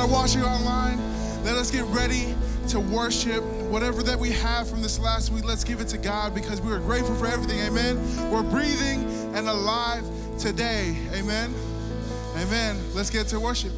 are watching online, let us get ready to worship. Whatever that we have from this last week, let's give it to God because we are grateful for everything, amen? We're breathing and alive today, amen? Amen. Let's get to worship.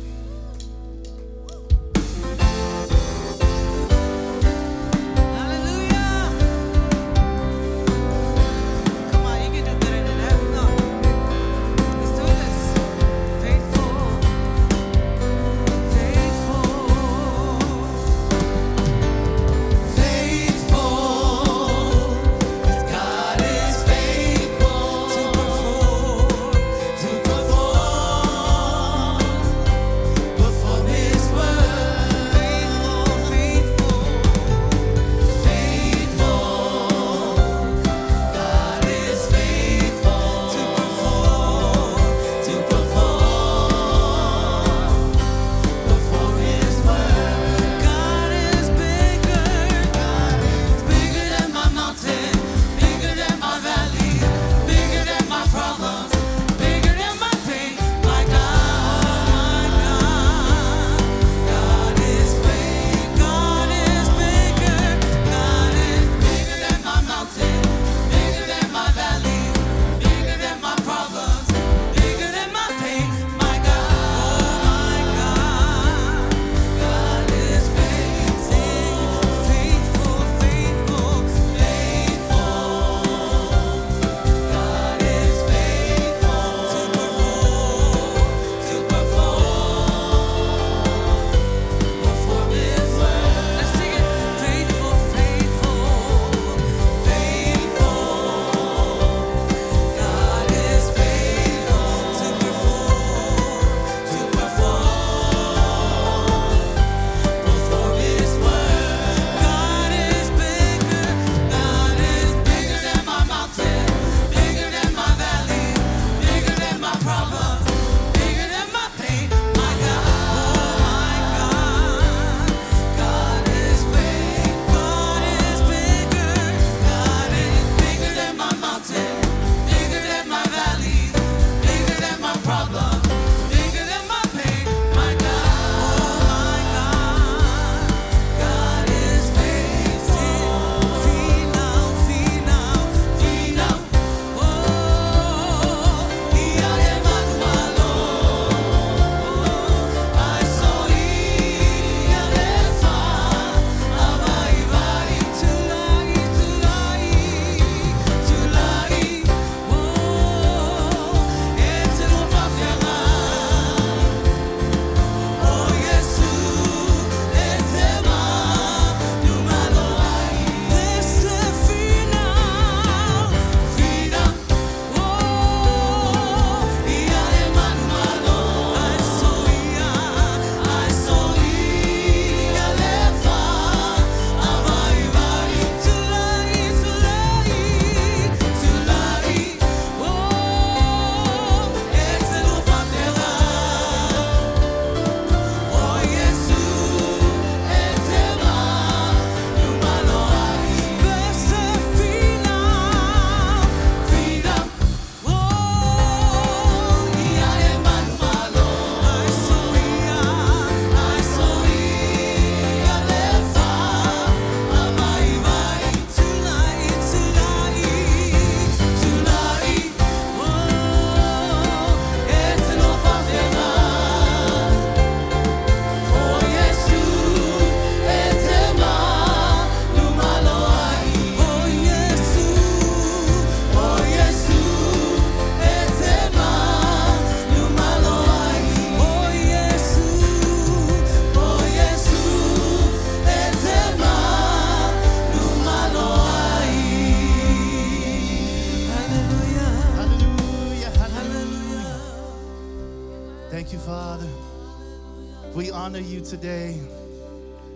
Today,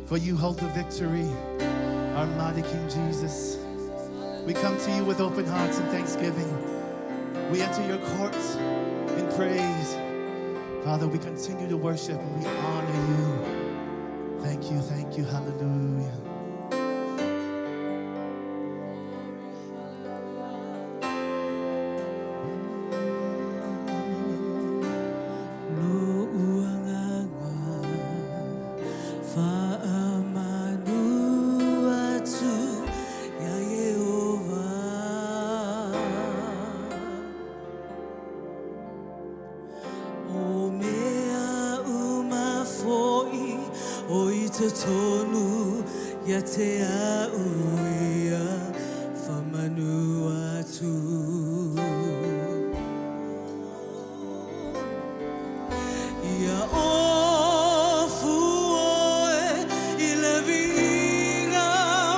for you hold the victory, our mighty King Jesus. We come to you with open hearts and thanksgiving. We enter your courts in praise. Father, we continue to worship and we honor you. Thank you, hallelujah. tonu ya te auia whamanu atu. Ia ofu oe I le vinga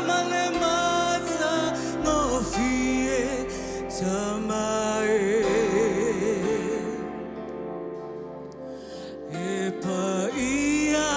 ma le mata no fie tamae. E paia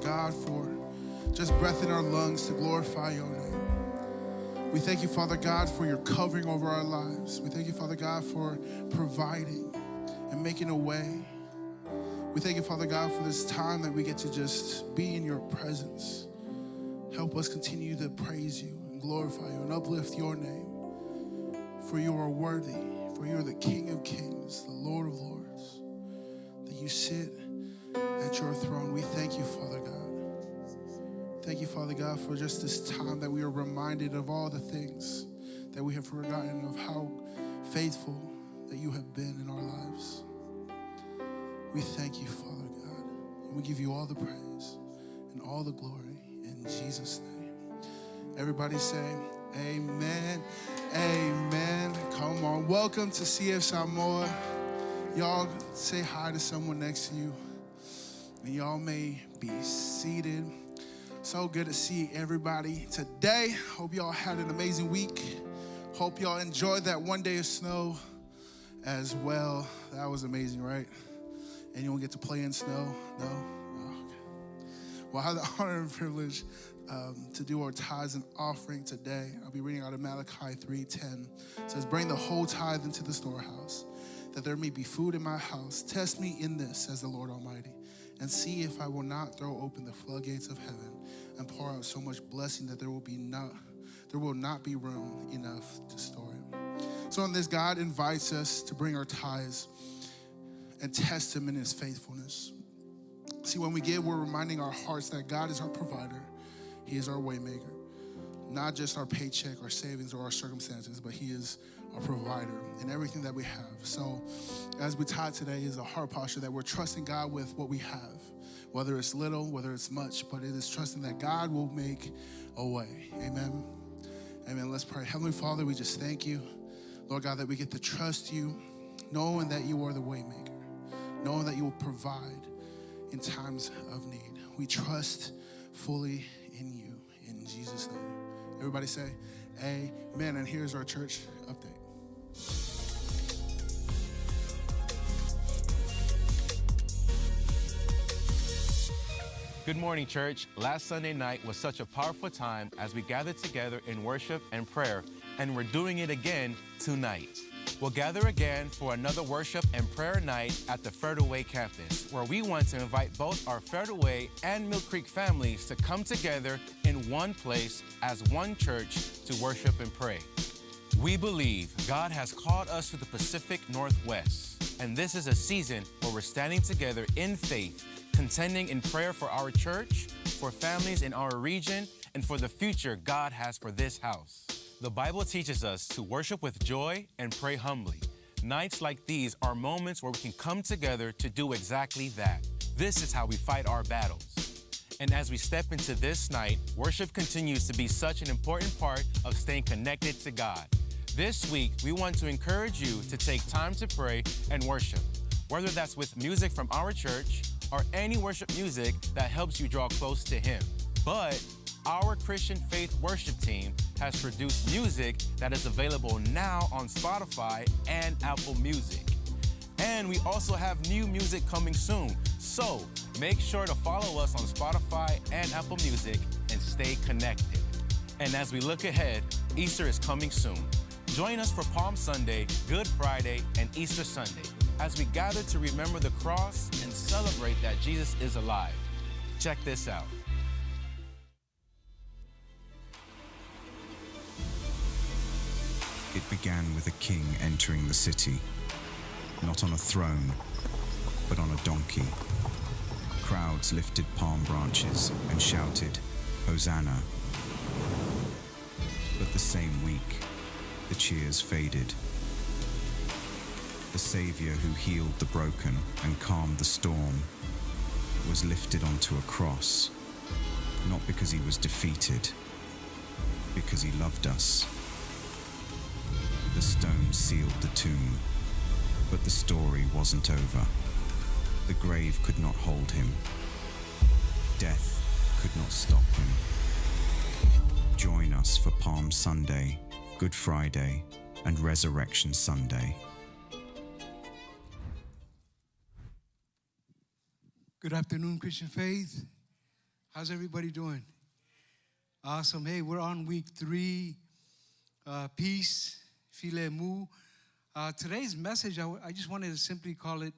God, for just breath in our lungs to glorify your name. We thank you, Father God, for your covering over our lives. We thank you, Father God, for providing and making a way. We thank you, Father God, for this time that we get to just be in your presence. Help us continue to praise you and glorify you and uplift your name. For you are worthy, for you are the King of kings, the Lord of lords, that you sit at your throne. We thank you, Father God. Thank you, Father God, for just this time that we are reminded of all the things that we have forgotten, of how faithful that you have been in our lives. We thank you, Father God, and we give you all the praise and all the glory in Jesus' name. Everybody say, amen, amen. Come on, welcome to CF Samoa. Y'all say hi to someone next to you, and y'all may be seated. So good to see everybody today. Hope y'all had an amazing week. Hope y'all enjoyed that one day of snow as well. That was amazing, right? Anyone get to play in snow? No? Oh, okay. Well, I have the honor and privilege to do our tithes and offering today. I'll be reading out of Malachi 3:10. It says, bring the whole tithe into the storehouse, that there may be food in my house. Test me in this, says the Lord Almighty, and see if I will not throw open the floodgates of heaven and pour out so much blessing that there will not be room enough to store it. So in this, God invites us to bring our tithes and test him in his faithfulness. See, when we give, we're reminding our hearts that God is our provider. He is our way maker. Not just our paycheck, our savings, or our circumstances, but he is our provider in everything that we have. So as we tithe today is a heart posture that we're trusting God with what we have, whether it's little, whether it's much, but it is trusting that God will make a way. Amen. Amen. Let's pray. Heavenly Father, we just thank you, Lord God, that we get to trust you, knowing that you are the way maker, knowing that you will provide in times of need. We trust fully in you, in Jesus' name. Everybody say, amen. And here's our church update. Good morning, church. Last Sunday night was such a powerful time as we gathered together in worship and prayer, and we're doing it again tonight. We'll gather again for another worship and prayer night at the Fairway campus, where we want to invite both our Fairway and Mill Creek families to come together in one place as one church to worship and pray. We believe God has called us to the Pacific Northwest, and this is a season where we're standing together in faith, contending in prayer for our church, for families in our region, and for the future God has for this house. The Bible teaches us to worship with joy and pray humbly. Nights like these are moments where we can come together to do exactly that. This is how we fight our battles. And as we step into this night, worship continues to be such an important part of staying connected to God. This week, we want to encourage you to take time to pray and worship, whether that's with music from our church or any worship music that helps you draw close to Him. But our Christian Faith worship team has produced music that is available now on Spotify and Apple Music. And we also have new music coming soon. So make sure to follow us on Spotify and Apple Music and stay connected. And as we look ahead, Easter is coming soon. Join us for Palm Sunday, Good Friday, and Easter Sunday as we gather to remember the cross and celebrate that Jesus is alive. Check this out. It began with a king entering the city, not on a throne, but on a donkey. Crowds lifted palm branches and shouted, "Hosanna." But the same week, the cheers faded. The Savior who healed the broken and calmed the storm was lifted onto a cross, not because he was defeated, because he loved us. The stone sealed the tomb, but the story wasn't over. The grave could not hold him. Death could not stop him. Join us for Palm Sunday, Good Friday, and Resurrection Sunday. Good afternoon, Christian Faith. How's everybody doing? Awesome. Hey, we're on week 3, peace, file mu. Today's message, I just wanted to simply call it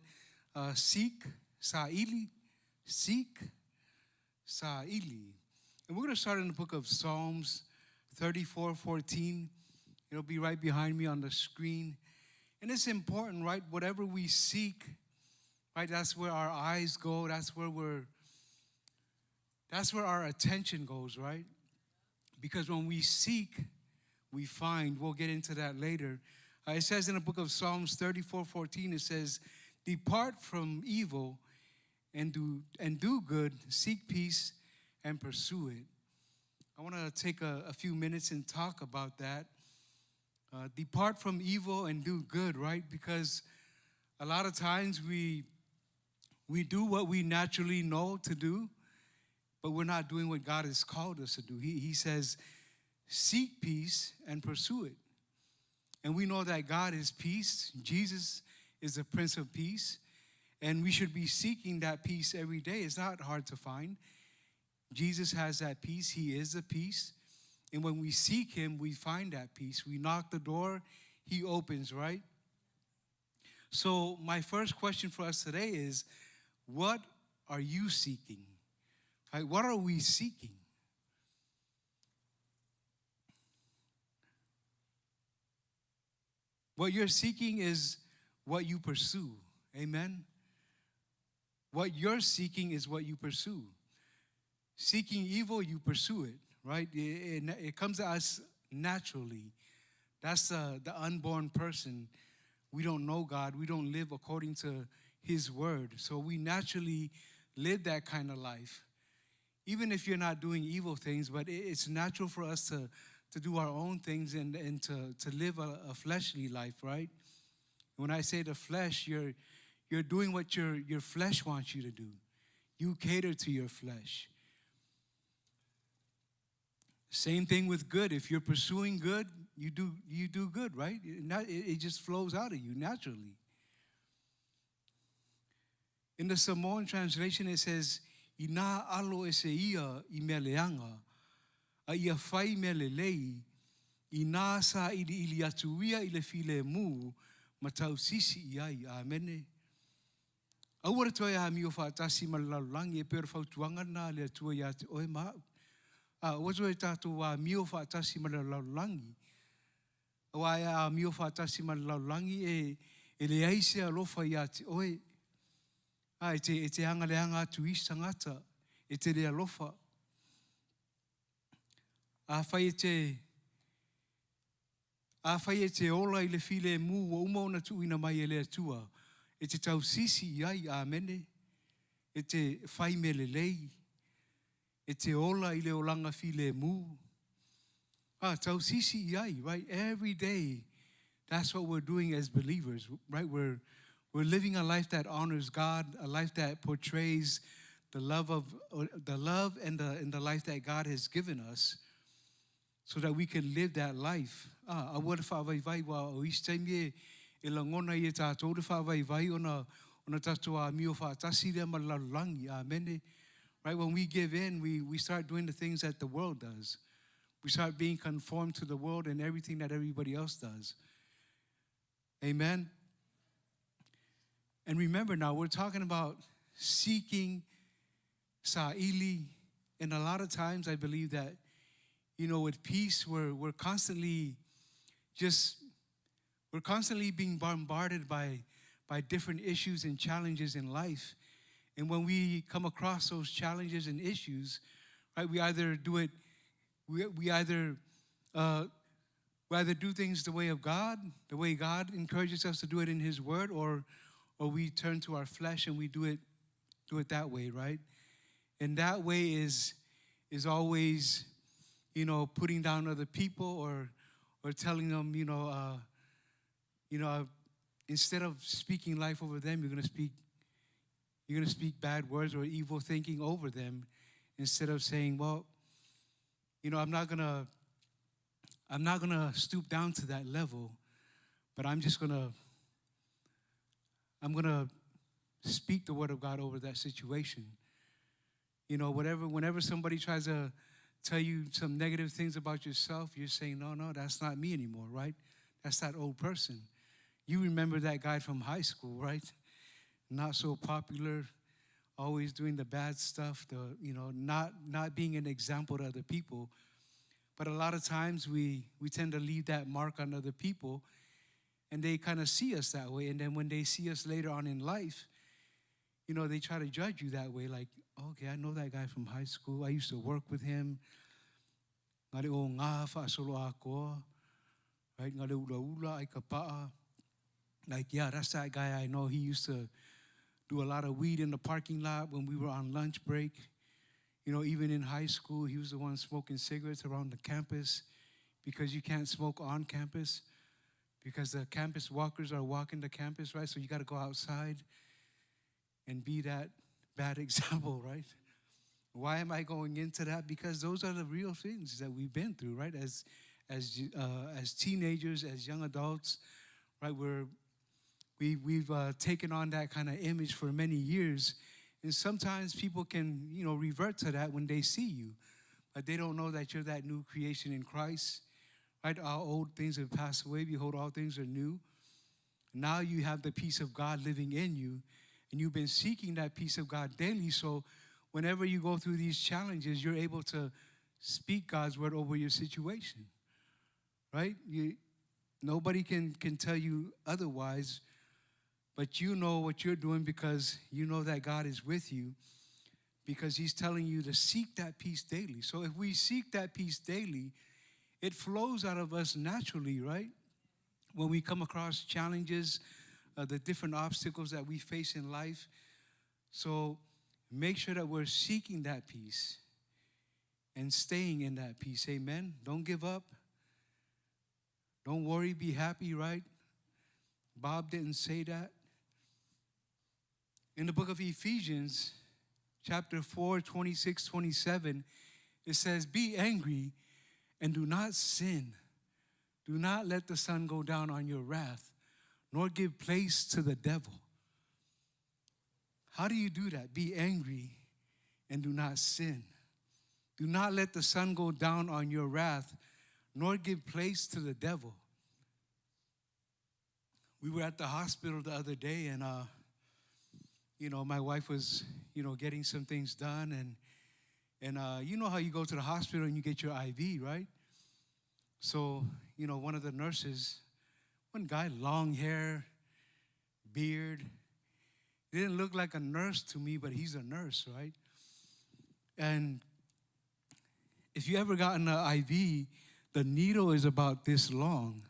Seek, Saili, Seek, Saili. And we're going to start in the book of Psalms 34:14. It'll be right behind me on the screen. And it's important, right? Whatever we seek, right? That's where our eyes go. That's where our attention goes, right? Because when we seek, we find. We'll get into that later. It says in the book of Psalms 34:14, it says, "Depart from evil and do good, seek peace and pursue it." I want to take a few minutes and talk about that. Depart from evil and do good, right? Because a lot of times we do what we naturally know to do, but we're not doing what God has called us to do. He says, seek peace and pursue it. And we know that God is peace. Jesus is the Prince of Peace. And we should be seeking that peace every day. It's not hard to find. Jesus has that peace. He is the peace. And when we seek him, we find that peace. We knock the door, he opens, right? So my first question for us today is, what are you seeking? Right? What are we seeking? What you're seeking is what you pursue. Amen? What you're seeking is what you pursue. Seeking evil, you pursue it, right? It comes to us naturally. That's the unborn person. We don't know God. We don't live according to his word. So we naturally live that kind of life. Even if you're not doing evil things, but it's natural for us to do our own things and to live a fleshly life, right? When I say the flesh, you're doing what your flesh wants you to do. You cater to your flesh. Same thing with good. If you're pursuing good, you do good, right? It just flows out of you naturally. In the Samoan translation, it says, "Ina alo ese ia I meleanga, a ia fai melelei, ina sa ili atuia ile file mu, matau sisi iai, amene." Awara toi a mio whaatasi malalangi e pera whautuanga na le atua ia te oe mau. Wazo e tātou a mio whaatasi malalangi. Awa a mio whaatasi malalangi e le aise alofa ia te oe. E te anga le anga atu i sangata, e te le alofa. A whai e te ola I le file mu wa umauna tu ina mai e le atua. E te tau sisi iai, amene. E te whai me le lei. E te ola I le olanga file mu. Tau sisi iai, right? Every day, that's what we're doing as believers, right? We're living a life that honors God, a life that portrays the love and the life that God has given us, so that we can live that life. A wada whaavai wa o istaimie e langona I e tātou de whaavai ona tātou a mio whaatasi rea malalangi, amene. Right, when we give in, we start doing the things that the world does. We start being conformed to the world and everything that everybody else does. Amen? And remember now, we're talking about seeking Saili. And a lot of times I believe that, with peace, we're constantly being bombarded by different issues and challenges in life. And when we come across those challenges and issues, right, we either do things the way of God, the way God encourages us to do it in his word, or we turn to our flesh and we do it that way, right? And that way is always, putting down other people or telling them, instead of speaking life over them, you're going to speak bad words or evil thinking over them, instead of saying, well, I'm not gonna stoop down to that level, but I'm gonna speak the word of God over that situation. whenever somebody tries to tell you some negative things about yourself, you're saying, no, that's not me anymore, right? That's that old person. You remember that guy from high school, right? Not so popular, always doing the bad stuff, not being an example to other people. But a lot of times we tend to leave that mark on other people, and they kind of see us that way. And then when they see us later on in life, they try to judge you that way. Like, okay, I know that guy from high school. I used to work with him. Right? Like, yeah, that's that guy I know. He used to do a lot of weed in the parking lot when we were on lunch break. Even in high school, he was the one smoking cigarettes around the campus because you can't smoke on campus because the campus walkers are walking the campus, right? So you got to go outside and be that bad example, right? Why am I going into that? Because those are the real things that we've been through, right? As teenagers, as young adults, right? We've taken on that kind of image for many years. And sometimes people can, revert to that when they see you. But they don't know that you're that new creation in Christ. Right? All old things have passed away. Behold, all things are new. Now you have the peace of God living in you. And you've been seeking that peace of God daily. So whenever you go through these challenges, you're able to speak God's word over your situation. Right? Nobody can tell you otherwise. But you know what you're doing because you know that God is with you, because he's telling you to seek that peace daily. So if we seek that peace daily, it flows out of us naturally, right? When we come across challenges, the different obstacles that we face in life. So make sure that we're seeking that peace and staying in that peace. Amen? Don't give up. Don't worry, be happy, right? Bob didn't say that. In the book of Ephesians, chapter 4, 26, 27, it says, be angry and do not sin. Do not let the sun go down on your wrath, nor give place to the devil. How do you do that? Be angry and do not sin. Do not let the sun go down on your wrath, nor give place to the devil. We were at the hospital the other day, and my wife was, getting some things done, and you know how you go to the hospital and you get your IV, right? So, one of the nurses, one guy, long hair, beard, didn't look like a nurse to me, but he's a nurse, right? And if you ever gotten an IV, the needle is about this long,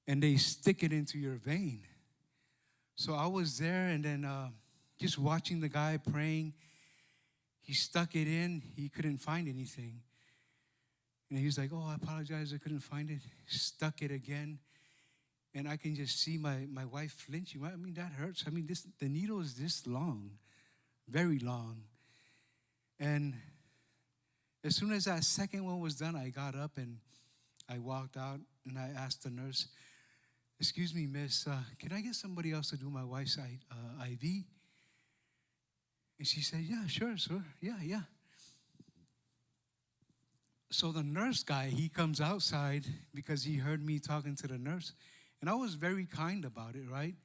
and they stick it into your vein. So I was there, and then just watching the guy praying. He stuck it in. He couldn't find anything. And he was like, oh, I apologize, I couldn't find it. Stuck it again. And I can just see my wife flinching. I mean, that hurts. I mean, the needle is this long, very long. And as soon as that second one was done, I got up and I walked out, and I asked the nurse, excuse me, miss, can I get somebody else to do my wife's IV? And she said, yeah, sure, sir. Yeah. So the nurse guy, he comes outside because he heard me talking to the nurse. And I was very kind about it, right?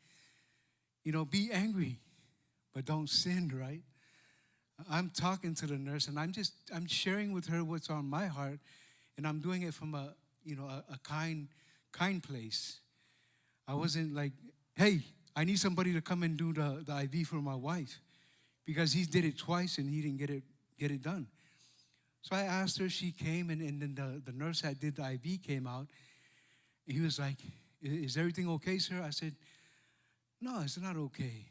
Be angry, but don't sin, right? I'm talking to the nurse, and I'm sharing with her what's on my heart, and I'm doing it from a kind place. I wasn't like, hey, I need somebody to come and do the IV for my wife, because he did it twice and he didn't get it done. So I asked her, she came, and then the nurse that did the IV came out. He was like, is everything okay, sir? I said, no, it's not okay.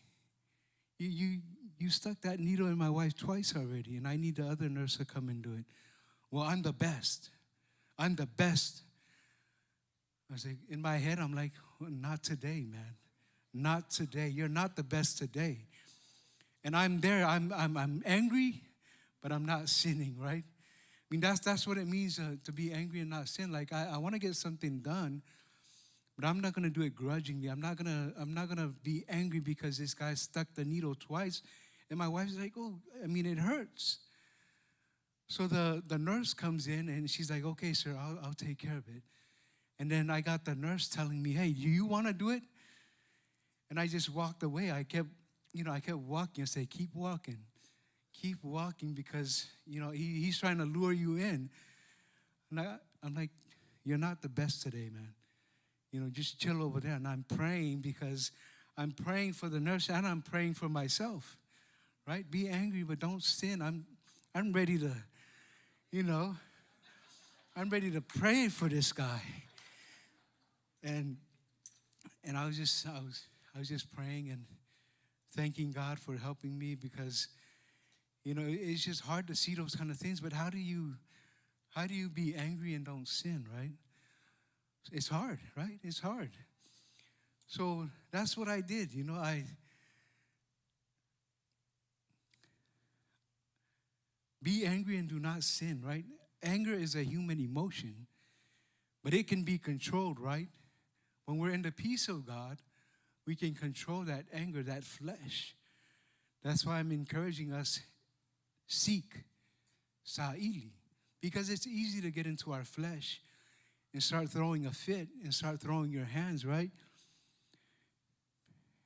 You stuck that needle in my wife twice already, and I need the other nurse to come and do it. Well, I'm the best. I'm the best. I was like, in my head, I'm like, well, not today, man. Not today. You're not the best today. And I'm there. I'm angry, but I'm not sinning, right? I mean, that's what it means to be angry and not sin. Like, I want to get something done, but I'm not going to do it grudgingly. I'm not gonna be angry because this guy stuck the needle twice, And my wife's like, oh, I mean, it hurts. So the nurse comes in and she's like, okay, sir, I'll take care of it. And then I got the nurse telling me, hey, do you want to do it? And I just walked away. I kept walking. I said, keep walking because, he's trying to lure you in. And I'm like, you're not the best today, man. Just chill over there. And I'm praying because I'm praying for the nurse and I'm praying for myself, right? Be angry, but don't sin. I'm ready to, I'm ready to pray for this guy. And I was just praying and thanking God for helping me because, it's just hard to see those kind of things. But how do you be angry and don't sin, right? It's hard, right? It's hard. So that's what I did. I be angry and do not sin, right? Anger is a human emotion, but it can be controlled, right? When we're in the peace of God, we can control that anger, that flesh. That's why I'm encouraging us, seek Saili, because it's easy to get into our flesh and start throwing a fit and start throwing your hands, right?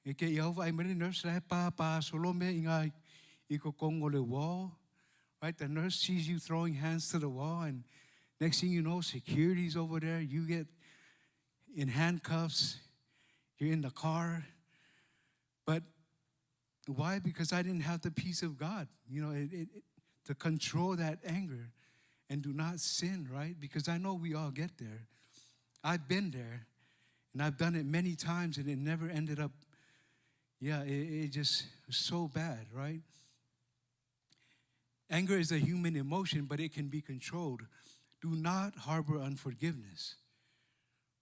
Right? The nurse sees you throwing hands to the wall, and next thing you know, security's over there. You get in handcuffs. You're in the car. But why? Because I didn't have the peace of God, to control that anger and do not sin, right? Because I know we all get there. I've been there, and I've done it many times, and it never ended up, it just was so bad, right? Anger is a human emotion, but it can be controlled. Do not harbor unforgiveness,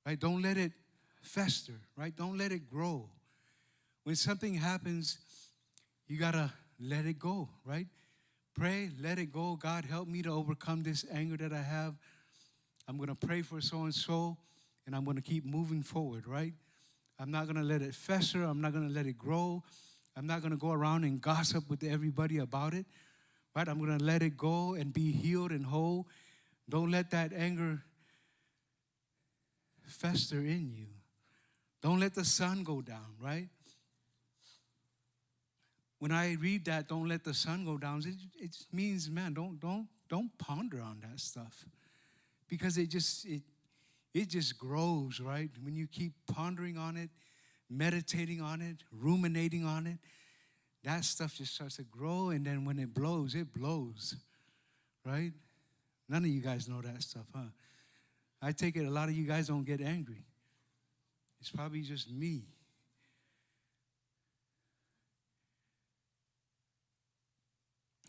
right? Don't let it fester, right? Don't let it grow. When something happens, you gotta let it go, right? Pray, let it go. God, help me to overcome this anger that I have. I'm gonna pray for so-and-so, and I'm gonna keep moving forward, right? I'm not gonna let it fester. I'm not gonna let it grow. I'm not gonna go around and gossip with everybody about it. Right? I'm going to let it go and be healed and whole. Don't let that anger fester in you. Don't let the sun go down, right? When I read that, don't let the sun go down, it means, man, don't ponder on that stuff. Because it just grows, right? When you keep pondering on it, meditating on it, ruminating on it, that stuff just starts to grow, and then when it blows, right? None of you guys know that stuff, huh? I take it a lot of you guys don't get angry. It's probably just me.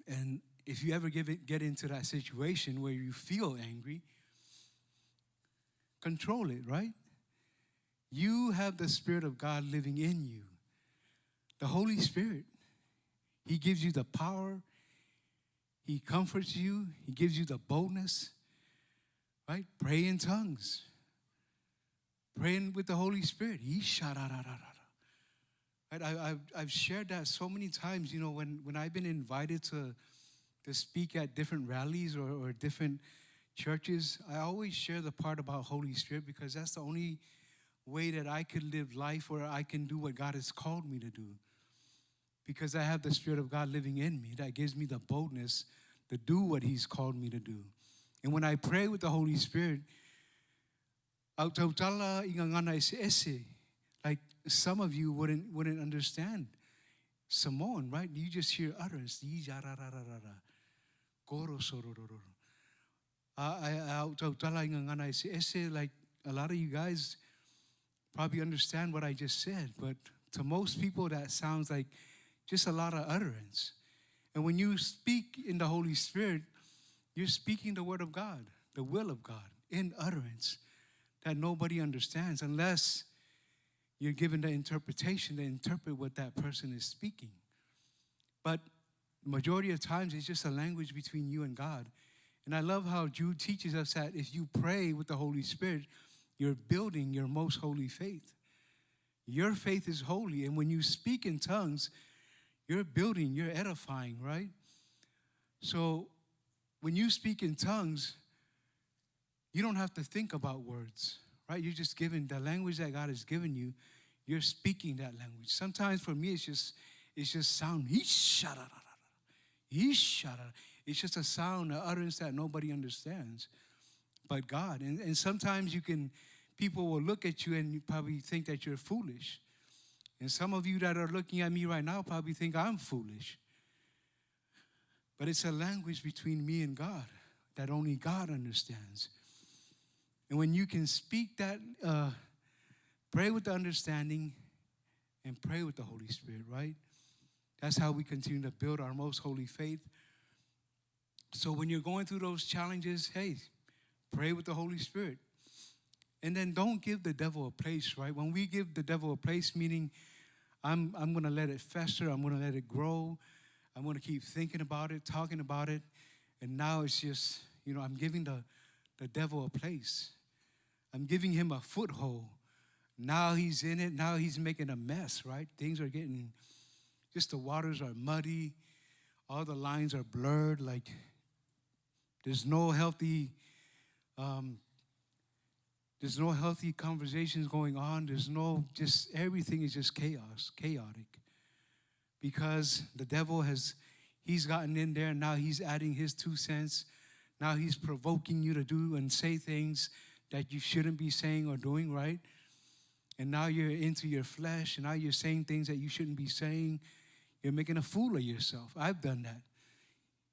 And if you ever get into that situation where you feel angry, control it, right? You have the Spirit of God living in you. The Holy Spirit. He gives you the power. He comforts you. He gives you the boldness, right? Pray in tongues. Praying with the Holy Spirit. Right? I've shared that so many times, when I've been invited to speak at different rallies or different churches, I always share the part about Holy Spirit because that's the only way that I could live life or I can do what God has called me to do. Because I have the Spirit of God living in me that gives me the boldness to do what He's called me to do. And when I pray with the Holy Spirit, like some of you wouldn't understand Samoan, right? You just hear utterance. Like a lot of you guys probably understand what I just said, but to most people that sounds like just a lot of utterance. And when you speak in the Holy Spirit, you're speaking the word of God, the will of God, in utterance that nobody understands unless you're given the interpretation to interpret what that person is speaking. But majority of times, it's just a language between you and God. And I love how Jude teaches us that if you pray with the Holy Spirit, you're building your most holy faith. Your faith is holy. And when you speak in tongues, You're building, you're edifying, right? So when you speak in tongues, you don't have to think about words, right? You're just given the language that God has given you. You're speaking that language. Sometimes for me, it's just sound. It's just a sound, an utterance that nobody understands but God. And sometimes people will look at you and you probably think that you're foolish. And some of you that are looking at me right now probably think I'm foolish. But it's a language between me and God that only God understands. And when you can speak that, pray with the understanding and pray with the Holy Spirit, right? That's how we continue to build our most holy faith. So when you're going through those challenges, hey, pray with the Holy Spirit. And then don't give the devil a place, right? When we give the devil a place, meaning I'm going to let it fester, I'm going to let it grow, I'm going to keep thinking about it, talking about it, and now it's just, I'm giving the devil a place. I'm giving him a foothold. Now he's in it, now he's making a mess, right? Things are getting, just the waters are muddy, all the lines are blurred, like there's no healthy conversations going on. Everything is just chaotic. Because the devil he's gotten in there, and now he's adding his 2 cents. Now he's provoking you to do and say things that you shouldn't be saying or doing, right? And now you're into your flesh, and now you're saying things that you shouldn't be saying. You're making a fool of yourself. I've done that.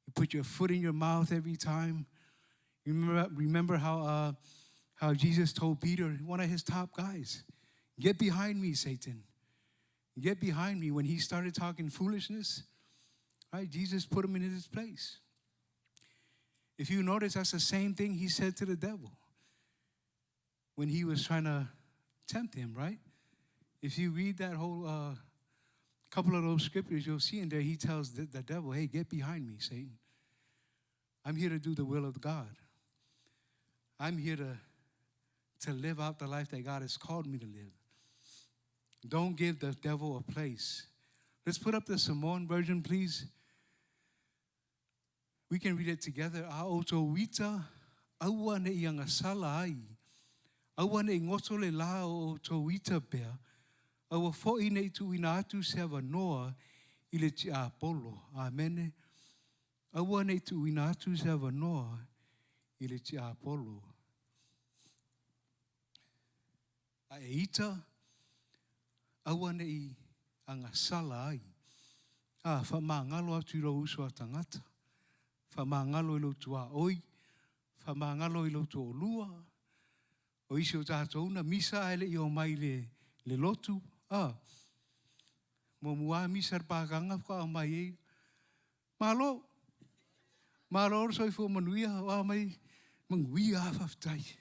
You put your foot in your mouth every time. You remember how Jesus told Peter, one of his top guys, "Get behind me, Satan. Get behind me." When he started talking foolishness, right? Jesus put him in his place. If you notice, that's the same thing he said to the devil when he was trying to tempt him, right? If you read that whole couple of those scriptures, you'll see in there he tells the devil, "Hey, get behind me, Satan. I'm here to do the will of God. I'm here to live out the life that God has called me to live." Don't give the devil a place. Let's put up the Samoan version, please. We can read it together. A o tō wita, aua ne i anga sala ai. Aua ne i ngoto le la o tō wita pea. Aua fo'i ne i tu ina atu se awanoa i le ti a polo. Amen. Aua ne i tu ina atu se awanoa i le ti a polo. A e ita, aua ne i anga sala ai. Whamangalo atu i lo uso a tangata. Whamangalo i lo tua oi. Whamangalo i lo tua olua. O isi o tātou na misa ele i o mai le lotu. Mo mua misa pākanga wha mai e. Malo. Malo orso i fo manuia wa mai. Manguia hawhaftai.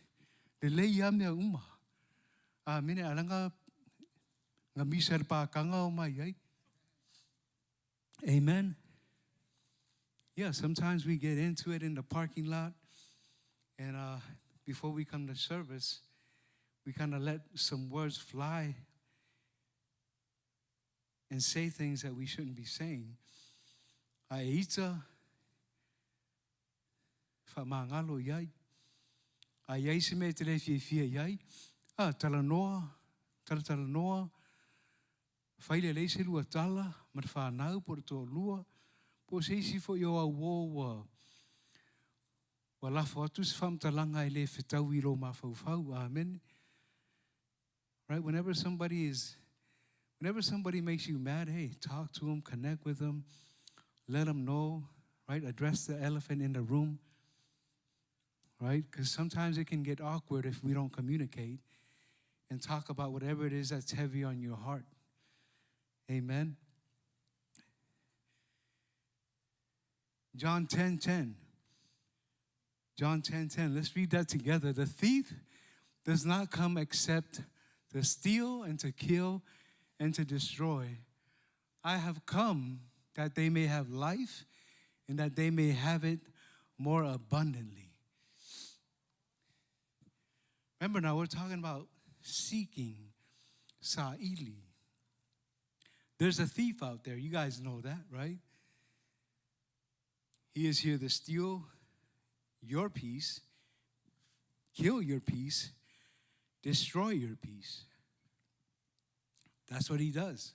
Le lei a mea uma. Mene alanga nga misa pākanga o mai ai. Amen. Yeah, sometimes we get into it in the parking lot, and before we come to service, we kind of let some words fly and say things that we shouldn't be saying. Aita, whamangalo iai. Aiai se me te rewhia iai. Talanoa, talanoa. Whaile leise lua tala, mar whanau por tō lua. Po seisi fo yo a wo wa lafo atu se whamtalanga ele whetau I lo mawhauwhau. Amen. Right? Whenever somebody makes you mad, hey, talk to them, connect with them, let them know, right? Address the elephant in the room, right? Because sometimes it can get awkward if we don't communicate and talk about whatever it is that's heavy on your heart. Amen. John 10:10. John 10:10. Let's read that together. The thief does not come except to steal and to kill and to destroy. I have come that they may have life and that they may have it more abundantly. Remember now, we're talking about seeking, Saili. There's a thief out there. You guys know that, right? He is here to steal your peace, kill your peace, destroy your peace. That's what he does.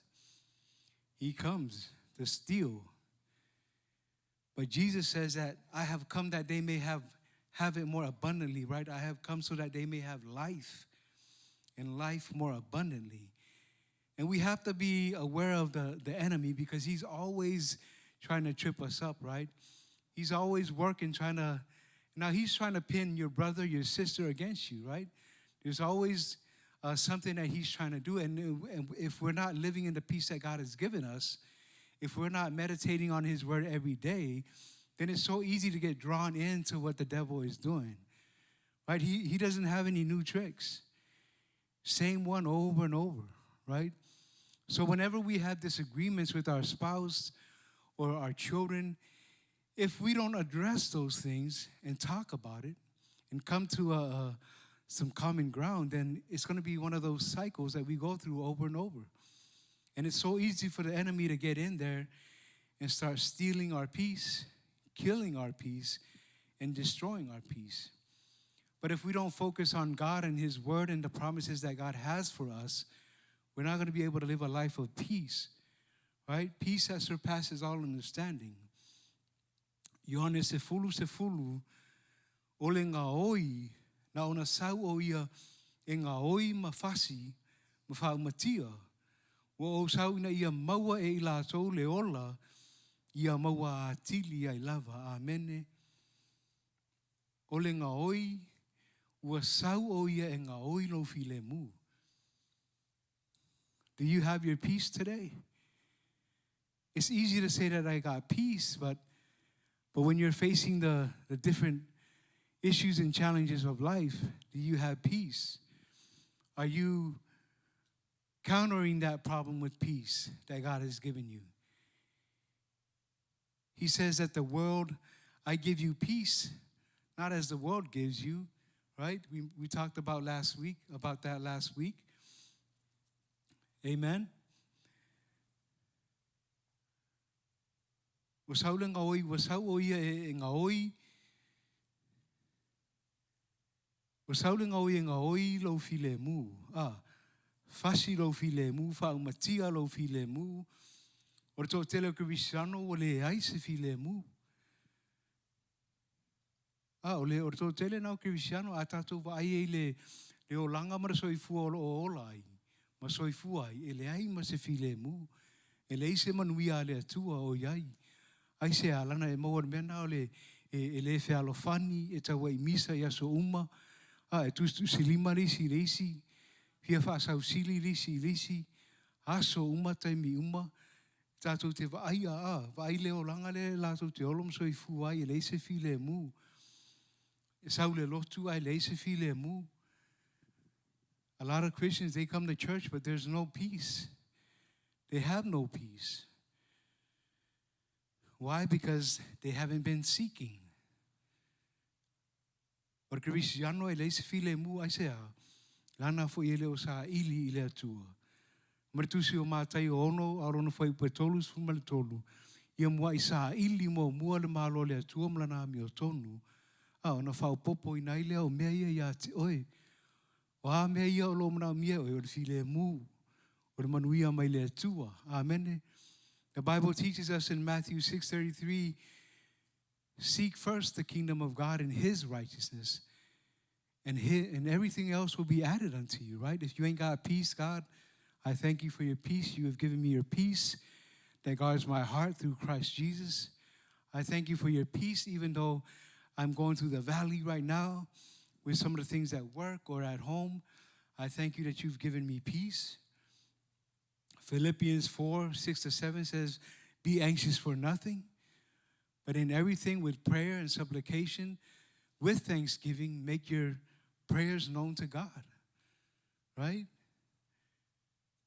He comes to steal. But Jesus says that I have come that they may have it more abundantly, right? I have come so that they may have life, and life more abundantly. And we have to be aware of the enemy, because he's always trying to trip us up, right? He's always working, now he's trying to pin your brother, your sister against you, right? There's always something that he's trying to do. And if we're not living in the peace that God has given us, if we're not meditating on his word every day, then it's so easy to get drawn into what the devil is doing, right? He doesn't have any new tricks. Same one over and over, right? So whenever we have disagreements with our spouse or our children, if we don't address those things and talk about it and come to some common ground, then it's going to be one of those cycles that we go through over and over. And it's so easy for the enemy to get in there and start stealing our peace, killing our peace, and destroying our peace. But if we don't focus on God and his word and the promises that God has for us, we're not going to be able to live a life of peace, right? Peace that surpasses all understanding. Ioane sefulu, ole ngā oi, na ona sau o ia e ngā oi mawhasi, mawhaumatia, wa o sau na ia maua e ila tau le ola, ia maua a tili ai lava, amene. Ole ngā oi, ua sau o ia e ngā oi lo file mu. Do you have your peace today? It's easy to say that I got peace, but when you're facing the different issues and challenges of life, do you have peace? Are you countering that problem with peace that God has given you? He says that the world, I give you peace, not as the world gives you, right? We talked about that last week. Amen. Wasau ngā oi, wasau o ia e ngā oi. Wasau ngā oi e ngā oi lo file mu. Fasi lo file mu, whaumatia lo file mu. O tō tele o Kristiano o le ai se file mu. O tō tele nao Kristiano a tātou wa ai e le o langa mara soifua o ola ai. Ma soifua ai, e le ai ma se file mu. E le ise manuia le atua o iai. Ai se alana e maua mena o le le fe alofani e taua i misa i aso uma. E tu silima risi. Hia wha sau sili risi. Aso uma taimi uma. Tātou te vaai vaai leo langa le lātou te olom soifua ai e le ise file mu. E sau le lotu ai le ise file mu. A lot of Christians, they come to church, but there's no peace. They have no peace. Why? Because they haven't been seeking. Or Cristiano e leise file mu ai sea. Lana fo ele o sa ili ile atua. Martusi o mātai o ono, arono fai petolu sfumale tolu. Ia mua i sa ili mo mua le malo le atua mlana mi o tonu. Ona fau popo i naile o mea ia te oe. Wa mea ia o lo mana mea oe o le file mu. O le manuia mai le atua. Amen. The Bible teaches us in Matthew 6:33, seek first the kingdom of God and his righteousness, and everything else will be added unto you, right? If you ain't got peace, God, I thank you for your peace. You have given me your peace that guards my heart through Christ Jesus. I thank you for your peace, even though I'm going through the valley right now with some of the things at work or at home. I thank you that you've given me peace. Philippians 4:6-7 says, be anxious for nothing, but in everything with prayer and supplication, with thanksgiving, make your prayers known to God, right?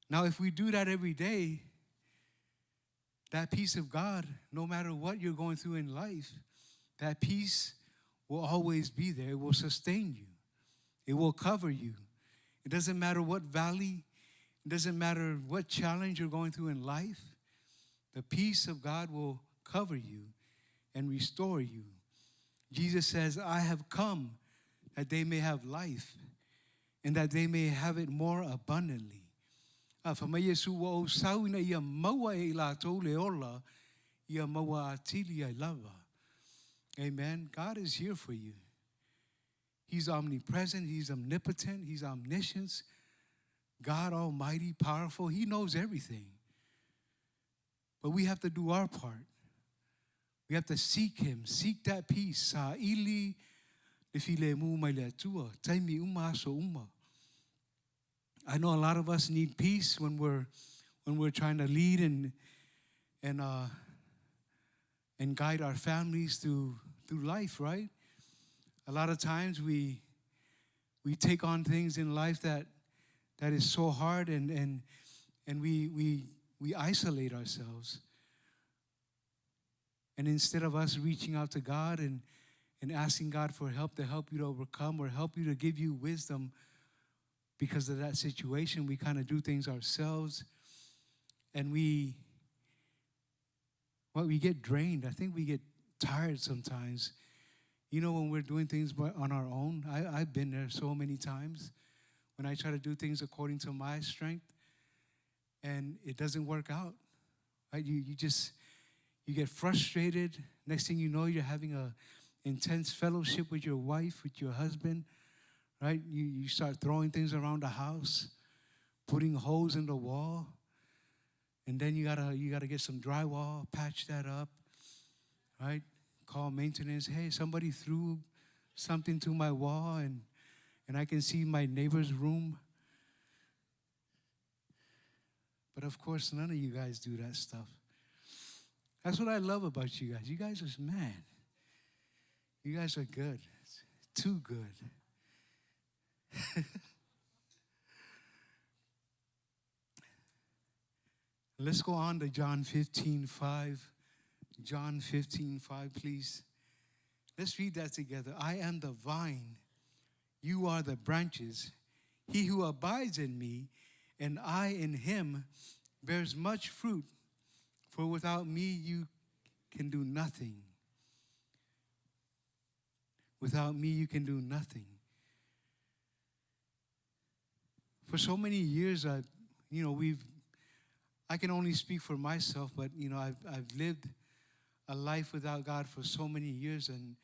Now, if we do that every day, that peace of God, no matter what you're going through in life, that peace will always be there. It will sustain you. It will cover you. It doesn't matter what valley, It doesn't matter what challenge you're going through in life, the peace of God will cover you and restore you. Jesus says, I have come that they may have life and that they may have it more abundantly. Amen. God is here for you. He's omnipresent. He's omnipotent. He's omniscient. God Almighty, powerful. He knows everything. But we have to do our part. We have to seek Him. Seek that peace. Saili, I know a lot of us need peace when we're trying to lead and guide our families through life, right? A lot of times we take on things in life that is so hard, and we isolate ourselves. And instead of us reaching out to God and asking God for help to help you to overcome or help you to give you wisdom because of that situation, we kind of do things ourselves, and we get drained. I think we get tired sometimes. You know, when we're doing things on our own, I've been there so many times when I try to do things according to my strength, and it doesn't work out, right? You get frustrated. Next thing you know, you're having a intense fellowship with your wife, with your husband, right? You start throwing things around the house, putting holes in the wall, and then you gotta get some drywall, patch that up, right? Call maintenance. Hey, somebody threw something to my wall, and I can see my neighbor's room. But of course, none of you guys do that stuff. That's what I love about you guys. You guys are, man, you guys are good. It's too good. Let's go on to John 15:5. John 15:5, please. Let's read that together. I am the vine. You are the branches. He who abides in me and I in him bears much fruit. For without me you can do nothing. Without me you can do nothing. For so many years, I can only speak for myself, but I've lived a life without God for so many years, and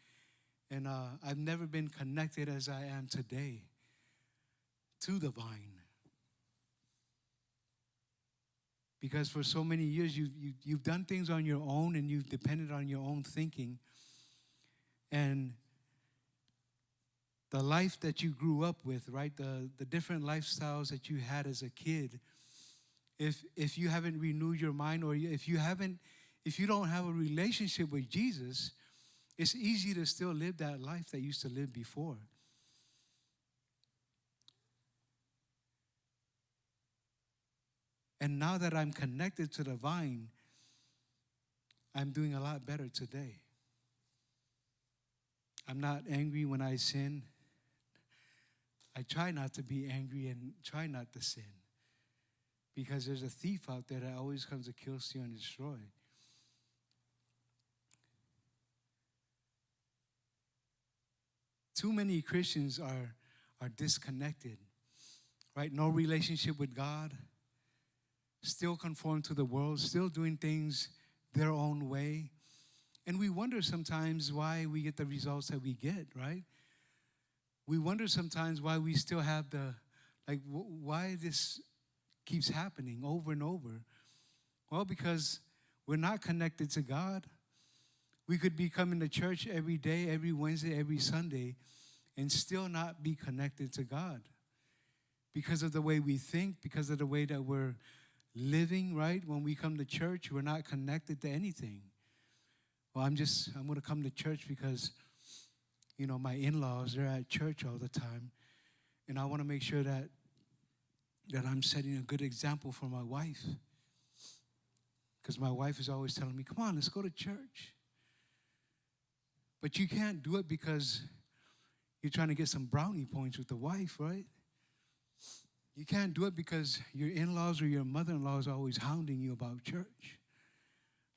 I've never been connected as I am today to the vine. Because for so many years, you've done things on your own, and you've depended on your own thinking. And the life that you grew up with, right, the different lifestyles that you had as a kid, if you haven't renewed your mind, or if you don't have a relationship with Jesus, it's easy to still live that life that you used to live before. And now that I'm connected to the vine, I'm doing a lot better today. I'm not angry when I sin. I try not to be angry and try not to sin. Because there's a thief out there that always comes to kill, steal, and destroy. Too many Christians are disconnected, right? No relationship with God. Still conform to the world, still doing things their own way. And we wonder sometimes why we get the results that we get, right? We wonder sometimes why we still have why this keeps happening over and over. Well, because we're not connected to God. We could be coming to church every day, every Wednesday, every Sunday, and still not be connected to God. Because of the way we think, because of the way that we're living, right? When we come to church, we're not connected to anything. Well, I'm going to come to church because, my in-laws, they're at church all the time. And I want to make sure that I'm setting a good example for my wife. Because my wife is always telling me, come on, let's go to church. But you can't do it because you're trying to get some brownie points with the wife, right? You can't do it because your in-laws or your mother-in-law is always hounding you about church.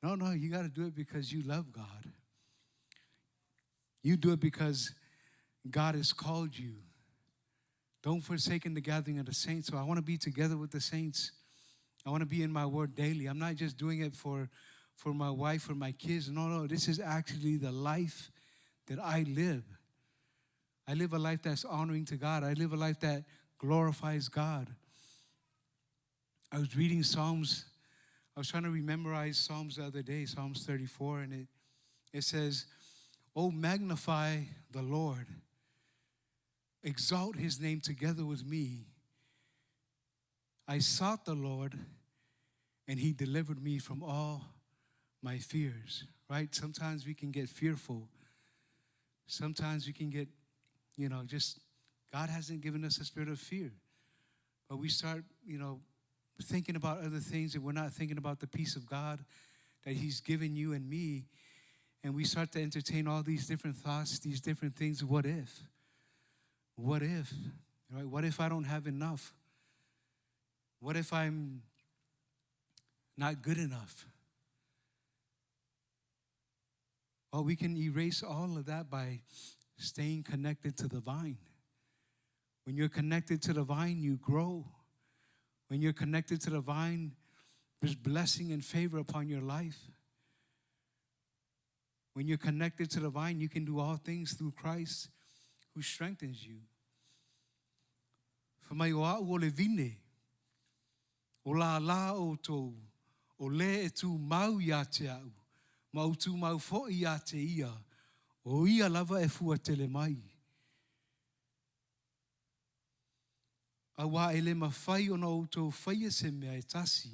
No, you got to do it because you love God. You do it because God has called you. Don't forsake the gathering of the saints. So I want to be together with the saints. I want to be in my word daily. I'm not just doing it for my wife or my kids. No, this is actually the life that I live. I live a life that's honoring to God. I live a life that glorifies God. I was reading Psalms. I was trying to memorize Psalms the other day, Psalms 34, and it says, "Oh, magnify the Lord. Exalt his name together with me. I sought the Lord, and he delivered me from all my fears." Right? Sometimes we can get fearful. Sometimes we can get, just, God hasn't given us a spirit of fear. But we start, thinking about other things, and we're not thinking about the peace of God that he's given you and me. And we start to entertain all these different thoughts, these different things. What if? What if? Right? What if I don't have enough? What if I'm not good enough? Well, we can erase all of that by staying connected to the vine. When you're connected to the vine, you grow. When you're connected to the vine, there's blessing and favor upon your life. When you're connected to the vine, you can do all things through Christ who strengthens you. Whamai o au o le vine, o la o tō, o le e tū mau ia te au, mau tū mau fo'i ia te ia, o ia lava e fua tele mai. Awa e le mawhai o na o tō whaia se mea e tasi,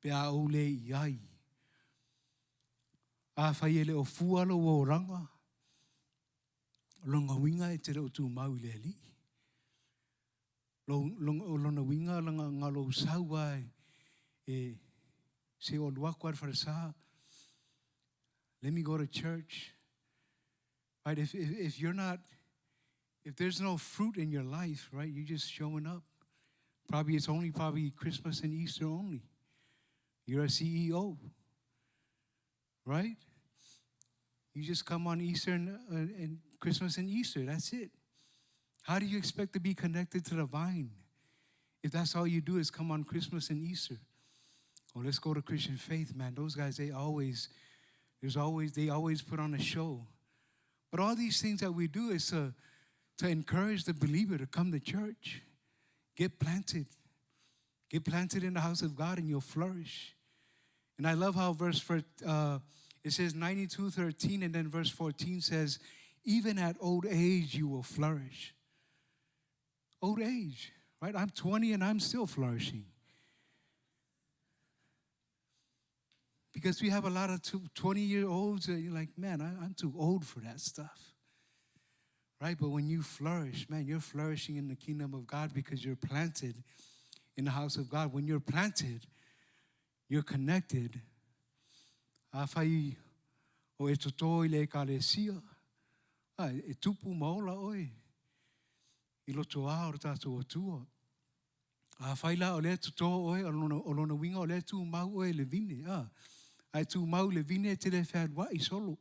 pe a o le i ai. A whai e le o fualo o ranga, longa winga e te reo tū mau le li. Lona winga langa ngalo saua e se o luakwa farsa. Let me go to church. Right? If you're not, if there's no fruit in your life, right, you're just showing up. It's only Christmas and Easter only. You're a CEO, right? You just come on Easter and Christmas and Easter. That's it. How do you expect to be connected to the vine if that's all you do is come on Christmas and Easter? Oh, let's go to Christian Faith, man. Those guys, they always put on a show. But all these things that we do is to encourage the believer to come to church. Get planted. Get planted in the house of God and you'll flourish. And I love how it says 92:13, and then verse 14 says, even at old age you will flourish. Old age, right? I'm 20 and I'm still flourishing. Because we have a lot of 20-year-olds and you're like, man, I'm too old for that stuff. Right? But when you flourish, man, you're flourishing in the kingdom of God because you're planted in the house of God. When you're planted, you're connected. Afai o e toto I le ekalesia. E tupu maola oi. I loto a o tātou atua. Afai la o le toto oi, o lona winga o le tu mau oi le vine. Ai tu mau le vine te le whad wa I solo.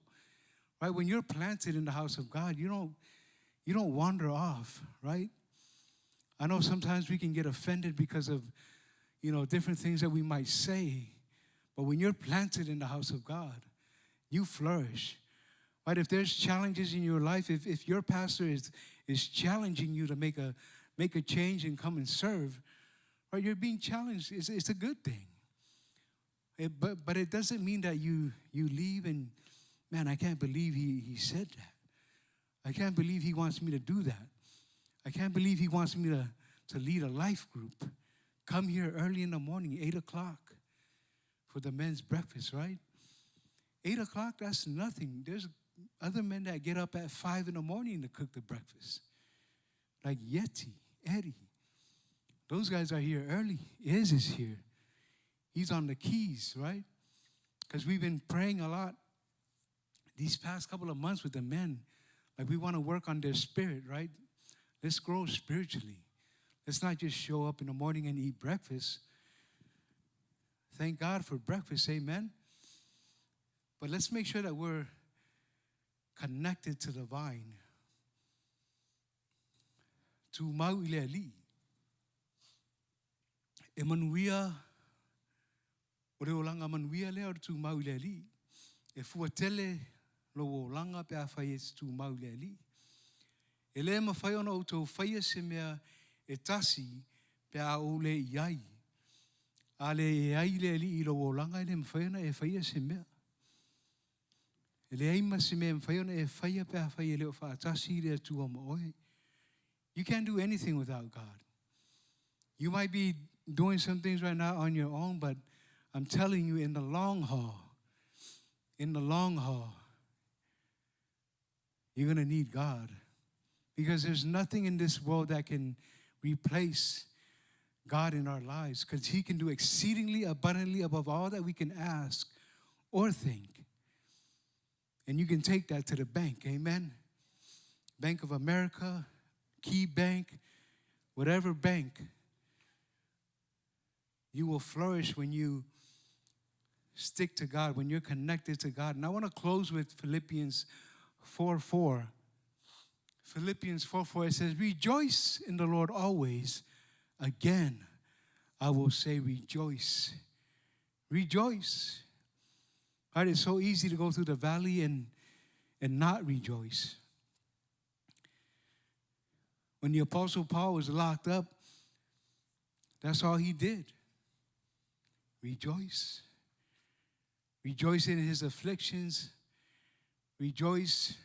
Right? When you're planted in the house of God, you don't wander off, right? I know sometimes we can get offended because of, different things that we might say. But when you're planted in the house of God, you flourish. Right? If there's challenges in your life, if your pastor is challenging you to make a change and come and serve, right? You're being challenged. It's a good thing. But it doesn't mean that you leave and, man, I can't believe he said that. I can't believe he wants me to do that. I can't believe he wants me to lead a life group. Come here early in the morning, 8 o'clock, for the men's breakfast, right? 8 o'clock, that's nothing. There's other men that get up at 5 in the morning to cook the breakfast. Like Yeti, Eddie. Those guys are here early. Iz is here. He's on the keys, right? Because we've been praying a lot these past couple of months with the men. Like we want to work on their spirit, right? Let's grow spiritually. Let's not just show up in the morning and eat breakfast. Thank God for breakfast, amen? But let's make sure that we're connected to the vine. Tu mau ile ali. E manuia, o reo langa manuia lea o tu mau ile ali. E fuatele lo o langa pe a whai e tu mau ile ali. E le ma whai ona o tau whaia se mea e tasi pe a o le iai. A le iai le ali i lo o langa e le ma whai ona e whaia se mea. E le aima se mea ma whai ona e whaia pe a whai e leo wha tasi le tu ama oe. You can't do anything without God. You might be doing some things right now on your own, but I'm telling you, in the long haul, you're going to need God. Because there's nothing in this world that can replace God in our lives, because He can do exceedingly abundantly above all that we can ask or think. And you can take that to the bank, amen? Bank of America, Key Bank, whatever bank, you will flourish when you stick to God, when you're connected to God. And I want to close with Philippians 4:4. Philippians 4:4, it says, rejoice in the Lord always. Again, I will say rejoice. Rejoice. Right? It's so easy to go through the valley and not rejoice. When the Apostle Paul was locked up, that's all he did. Rejoice. Rejoice in his afflictions. Rejoice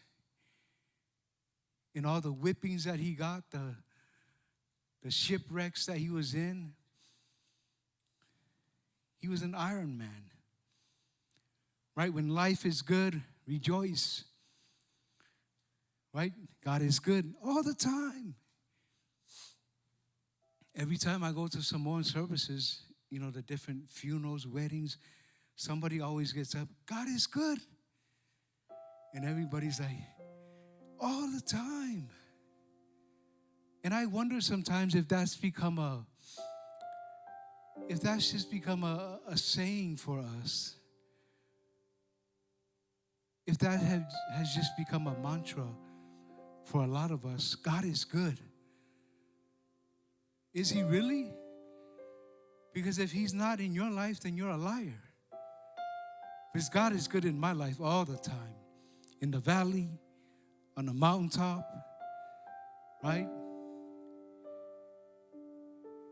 in all the whippings that he got, the shipwrecks that he was in. He was an Iron Man. Right? When life is good, rejoice. Right? God is good all the time. Every time I go to Samoan services, you know, the different funerals, weddings, somebody always gets up, God is good. And everybody's like, all the time. And I wonder sometimes if that's just become a saying for us. If that has just become a mantra for a lot of us. God is good. Is He really? Because if He's not in your life, then you're a liar. Because God is good in my life all the time. In the valley, on the mountaintop, right?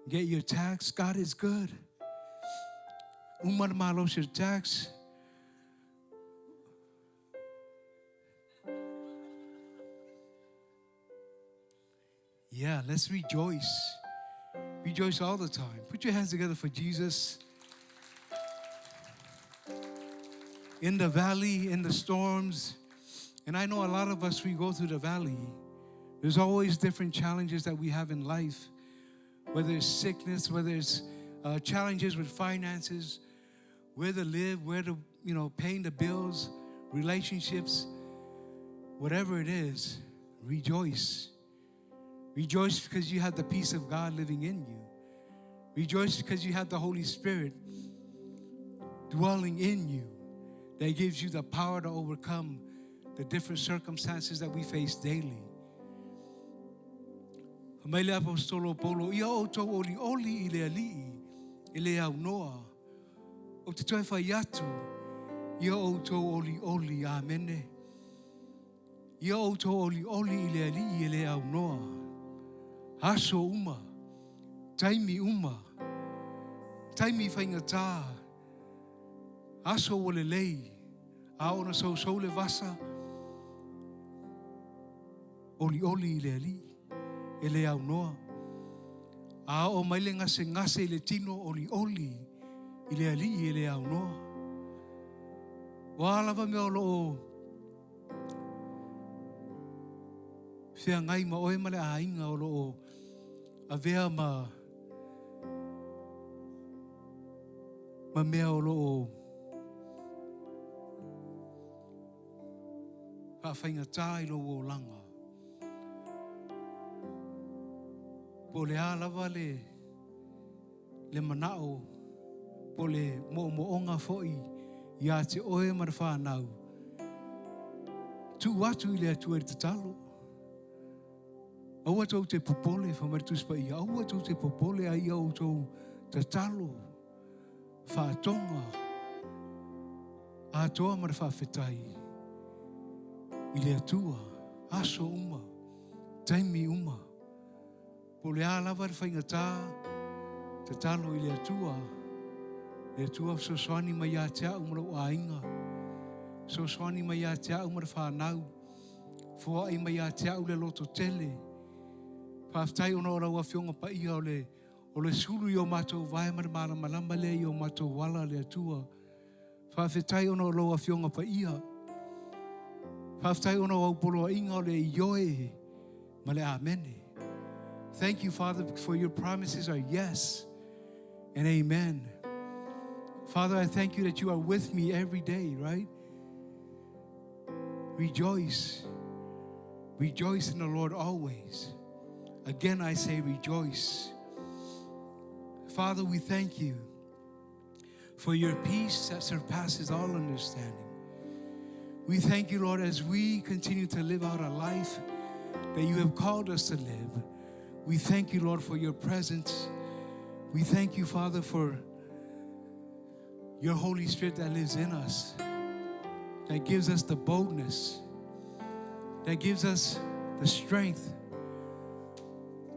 Get your tax. God is good. Umar malos your tax. Yeah, let's rejoice. Rejoice all the time. Put your hands together for Jesus. In the valley, in the storms. And I know a lot of us, we go through the valley. There's always different challenges that we have in life. Whether it's sickness, whether it's challenges with finances, where to live, where to, paying the bills, relationships, whatever it is, rejoice. Rejoice because you have the peace of God living in you. Rejoice because you have the Holy Spirit dwelling in you that gives you the power to overcome the different circumstances that we face daily. Maile apostolo Paulo, ia o tau oli i le alii, i le au noa. O te toi whai atu, ia o tau oli, amene. Ia o tau oli i le alii, i le au noa. Aso uma, taimi whaingata, aso wale lei, a ona so le vasa, oli i le alii. E le au noa. A o maile ngase le tino oli i le ali e le au noa. Wa lava me o loo fea ngai ma oe male a inga o loo a vea ma mea o loo pa whainga tā i loo o langa. Po le lava le manao. Po le mo'onga fo'i ia te oe ma le whanau. Tu watu I le atua I te talo. Au atou te popole whamaritus pa ia. Au atou te popole ai au tau te talo. Whātonga. Atoa ma le whawhetai. I le atua. Aso uma. Taimi uma. Po le lava le whaingatā. Te talo I le atua. Le atua sosoani mai a te au mara wainga. Sosoani mai a te au mara whanau. Fua I mai a te au le loto tele. Whaftai ona ora ua whionga pa ia o le sulu I o mātou vai mara mara malama le I o mātou wala le atua. Whawhetai ona ora ua whionga pa ia. Whaftai ona ua upolo inga o le ioe ma le amene. Thank you, Father, for your promises are yes and amen. Father, I thank you that you are with me every day, right? Rejoice. Rejoice in the Lord always. Again, I say rejoice. Father, we thank you for your peace that surpasses all understanding. We thank you, Lord, as we continue to live out a life that you have called us to live. We thank you, Lord, for your presence. We thank you, Father, for your Holy Spirit that lives in us, that gives us the boldness, that gives us the strength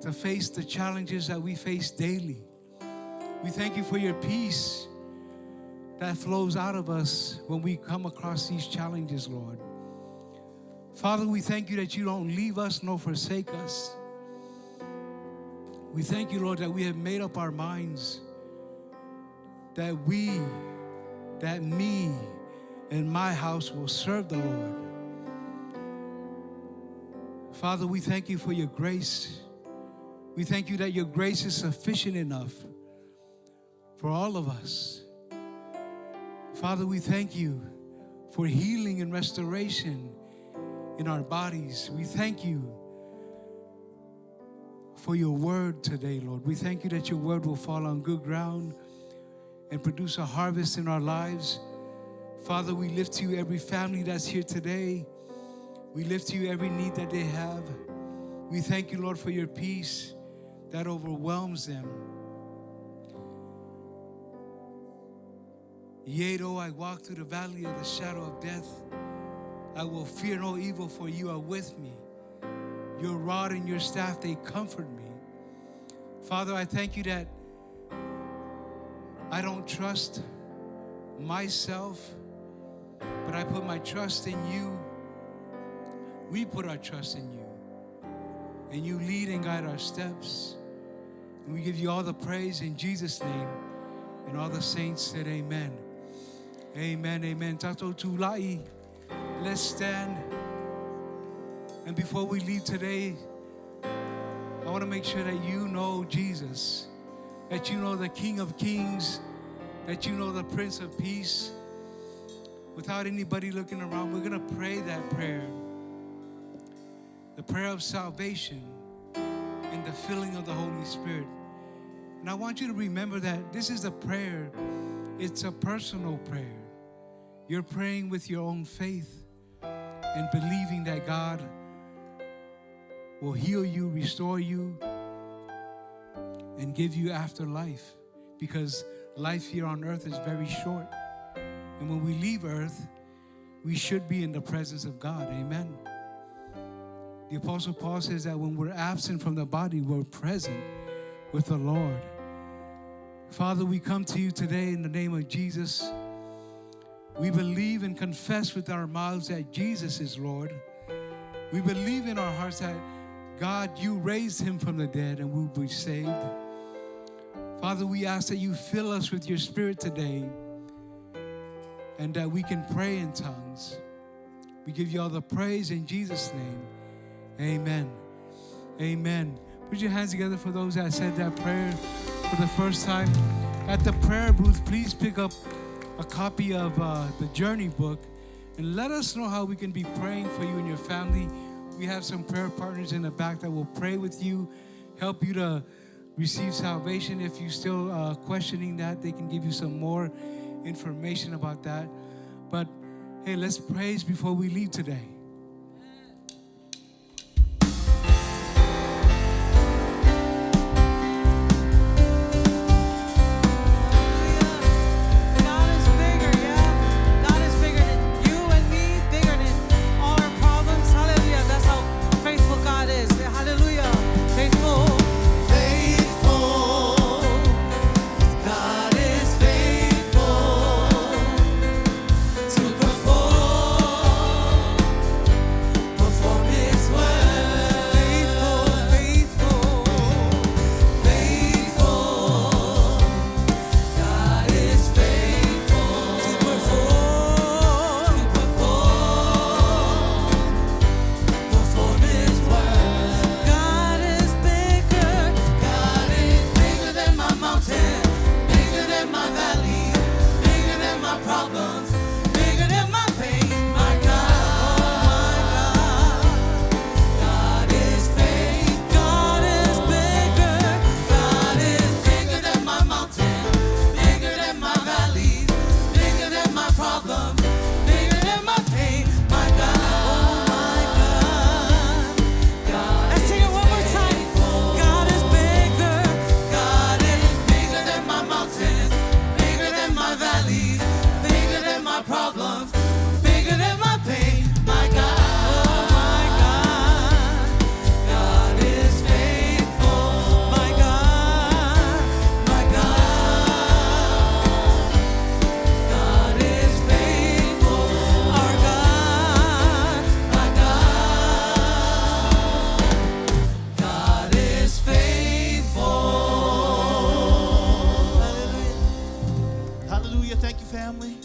to face the challenges that we face daily. We thank you for your peace that flows out of us when we come across these challenges, Lord. Father, we thank you that you don't leave us nor forsake us. We thank you, Lord, that we have made up our minds that me and my house will serve the Lord. Father, we thank you for your grace. We thank you that your grace is sufficient enough for all of us. Father, we thank you for healing and restoration in our bodies. We thank you for your word today, Lord. We thank you that your word will fall on good ground and produce a harvest in our lives. Father, we lift to you every family that's here today. We lift to you every need that they have. We thank you, Lord, for your peace that overwhelms them. Yea, though I walk through the valley of the shadow of death, I will fear no evil, for you are with me. Your rod and your staff, they comfort me. Father, I thank you that I don't trust myself, but I put my trust in you. We put our trust in you. And you lead and guide our steps. And we give you all the praise in Jesus' name. And all the saints said amen. Amen, amen. Tato tulai. Let's stand. And before we leave today, I want to make sure that you know Jesus, that you know the King of Kings, that you know the Prince of Peace. Without anybody looking around, we're going to pray that prayer. The prayer of salvation and the filling of the Holy Spirit. And I want you to remember that this is a prayer. It's a personal prayer. You're praying with your own faith and believing that God will heal you, restore you, and give you afterlife. Because life here on earth is very short. And when we leave earth, we should be in the presence of God. Amen. The Apostle Paul says that when we're absent from the body, we're present with the Lord. Father, we come to you today in the name of Jesus. We believe and confess with our mouths that Jesus is Lord. We believe in our hearts that, God, you raised him from the dead and we'll be saved. Father, we ask that you fill us with your Spirit today and that we can pray in tongues. We give you all the praise in Jesus' name. Amen. Amen. Put your hands together for those that said that prayer for the first time. At the prayer booth, please pick up a copy of the Journey book and let us know how we can be praying for you and your family. We have some prayer partners in the back that will pray with you help you to receive salvation. If you're still questioning that, they can give you some more information about that. But hey, let's praise before we leave today. God is bigger, yeah. God is bigger than you and me, bigger than all our problems. Hallelujah. That's how faithful God is. Hallelujah. Faithful. Faithful. God is faithful to perform His word. Faithful, faithful, faithful. God is faithful to perform His word. God is bigger. God is bigger than my mountain, bigger than my valley, bigger than my problems, bigger than my pain. My God, God is faithful. God is bigger. God is bigger than my mountain, bigger than my valleys, bigger than my problems, bigger than my pain. My God, oh my God, God. Let's sing it one more time. God is bigger. God is bigger than my mountains, bigger than my valleys, bigger than my problems, bigger than my pain. My God, oh my God, God is faithful. My God, God is faithful. Our God, my God is faithful. Hallelujah. Thank you, family.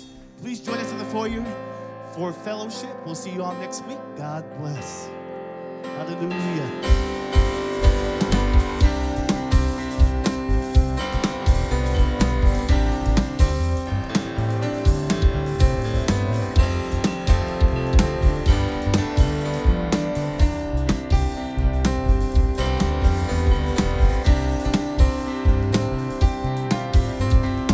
Please join us in the foyer for fellowship. We'll see you all next week. God bless. Hallelujah.